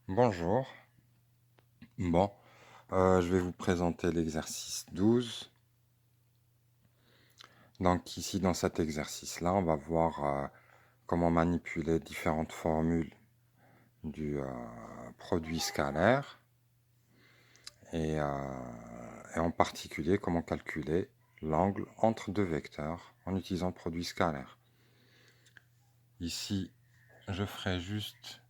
Bonjour. Bon, je vais vous présenter l'exercice 12. Donc ici, dans cet exercice-là, on va voir comment manipuler différentes formules du produit scalaire et, et en particulier comment calculer l'angle entre deux vecteurs en utilisant le produit scalaire. Ici, je ferai juste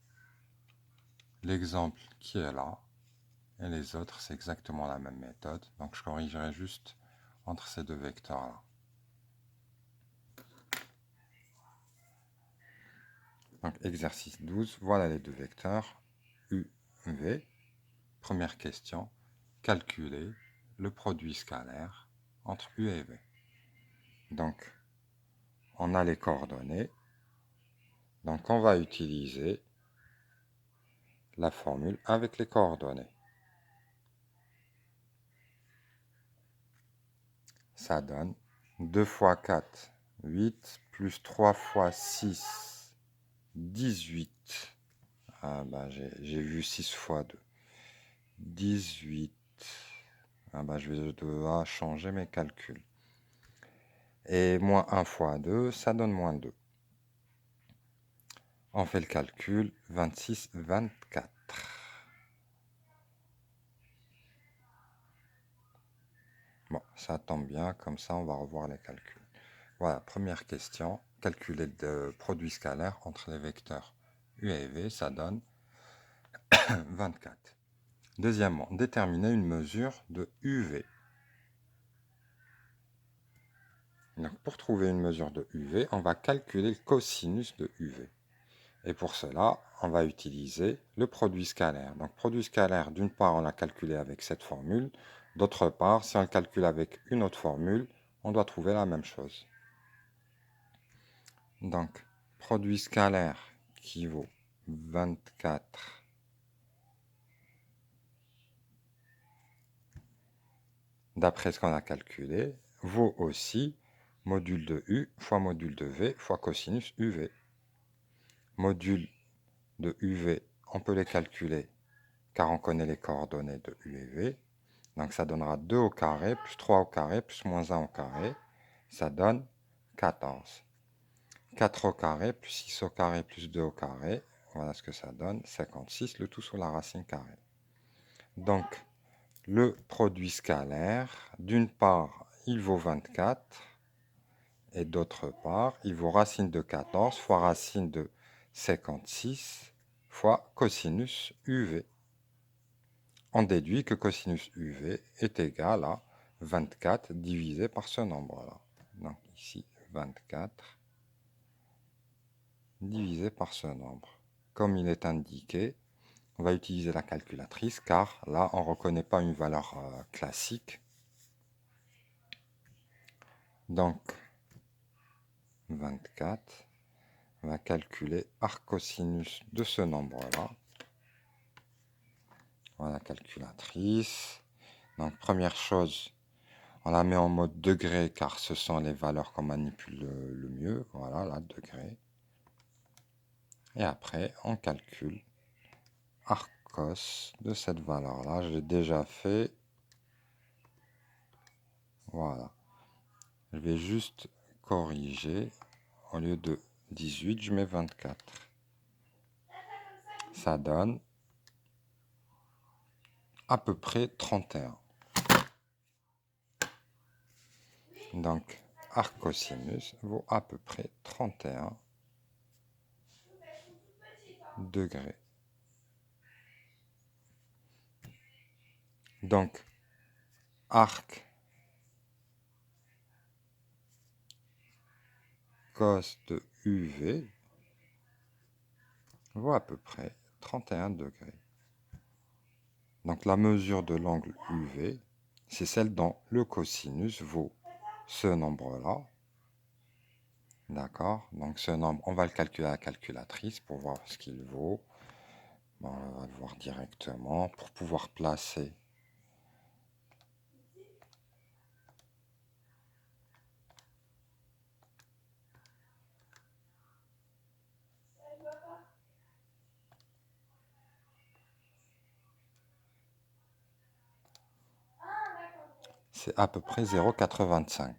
l'exemple qui est là. Et les autres, c'est exactement la même méthode. Donc je corrigerai juste entre ces deux vecteurs-là. Donc exercice 12, voilà les deux vecteurs U, V. Première question, calculer le produit scalaire entre U et V. Donc on a les coordonnées. Donc on va utiliser la formule avec les coordonnées. Ça donne 2 fois 4, 8, plus 3 fois 6, 18. Ah bah j'ai vu 6 fois 2. 18. Ah bah je vais devoir changer mes calculs. Et moins 1 fois 2, ça donne moins 2. On fait le calcul, 26, 24. Bon, ça tombe bien, comme ça on va revoir les calculs. Voilà, première question, calculer le produit scalaire entre les vecteurs U et V, ça donne 24. Deuxièmement, déterminer une mesure de UV. Donc, pour trouver une mesure de UV, on va calculer le cosinus de UV. Et pour cela, on va utiliser le produit scalaire. Donc, produit scalaire, d'une part, on l'a calculé avec cette formule. D'autre part, si on le calcule avec une autre formule, on doit trouver la même chose. Donc, produit scalaire qui vaut 24 d'après ce qu'on a calculé, vaut aussi module de U fois module de V fois cosinus UV. Module de UV, on peut les calculer car on connaît les coordonnées de U et V. Donc ça donnera 2 au carré, plus 3 au carré, plus moins 1 au carré. Ça donne 14. 4 au carré, plus 6 au carré, plus 2 au carré. Voilà ce que ça donne, 56, le tout sur la racine carrée. Donc, le produit scalaire, d'une part, il vaut 24, et d'autre part, il vaut racine de 14 fois racine de 56 fois cosinus UV. On déduit que cosinus UV est égal à 24 divisé par ce nombre-là. Donc ici, 24 divisé par ce nombre. Comme il est indiqué, on va utiliser la calculatrice car là, on ne reconnaît pas une valeur classique. Donc, 24, on va calculer arcosinus de ce nombre-là. Voilà la calculatrice. Donc, première chose, on la met en mode degré car ce sont les valeurs qu'on manipule le mieux. Voilà, la degré. Et après, on calcule arcos de cette valeur-là. Je l'ai déjà fait. Voilà. Je vais juste corriger. Au lieu de 18, je mets 24. Ça donne à peu près 31. Donc, arcosinus vaut à peu près 31 degrés. Donc, arc cos de UV vaut à peu près 31 degrés. Donc, la mesure de l'angle UV, c'est celle dont le cosinus vaut ce nombre-là. D'accord? Donc, ce nombre, on va le calculer à la calculatrice pour voir ce qu'il vaut. Bon, on va le voir directement pour pouvoir placer. c'est à peu près 0,85.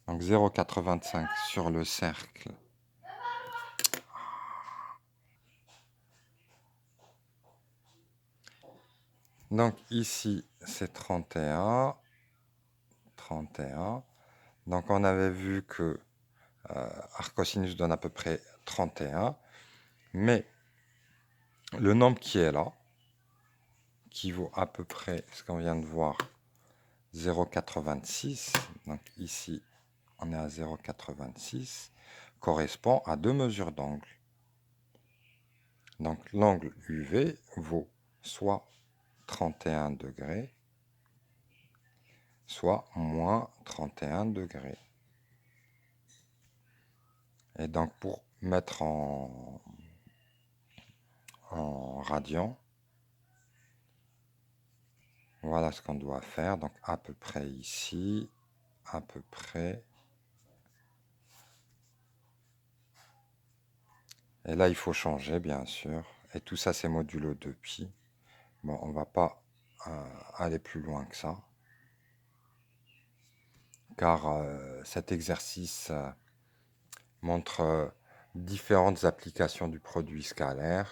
Donc 0,85 sur le cercle. Donc ici, c'est 31. 31. Donc on avait vu que arc-cosinus donne à peu près 31. Mais le nombre qui est là, qui vaut à peu près ce qu'on vient de voir, 0,86. Donc ici, on est à 0,86, correspond à deux mesures d'angle. Donc l'angle UV vaut soit 31 degrés, soit moins 31 degrés. Et donc pour mettre en radian, voilà ce qu'on doit faire. Donc à peu près ici, à peu près. Et là, il faut changer, bien sûr. Et tout ça, c'est modulo 2pi. Bon, on va pas aller plus loin que ça. Car cet exercice montre différentes applications du produit scalaire.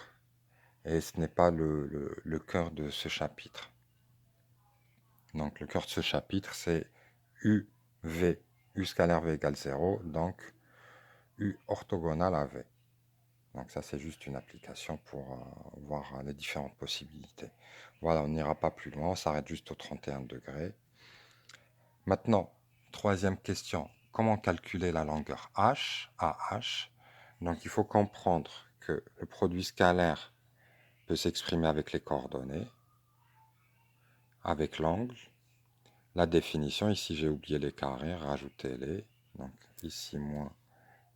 Et ce n'est pas le cœur de ce chapitre. Donc, le cœur de ce chapitre, c'est UV, U scalaire V égale 0. Donc, U orthogonal à V. Donc ça, c'est juste une application pour voir les différentes possibilités. Voilà, on n'ira pas plus loin, on s'arrête juste au 31 degrés. Maintenant, troisième question, comment calculer la longueur H, AH? Donc il faut comprendre que le produit scalaire peut s'exprimer avec les coordonnées, avec l'angle, la définition, ici j'ai oublié les carrés, rajoutez-les. Donc ici moins,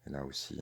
et là aussi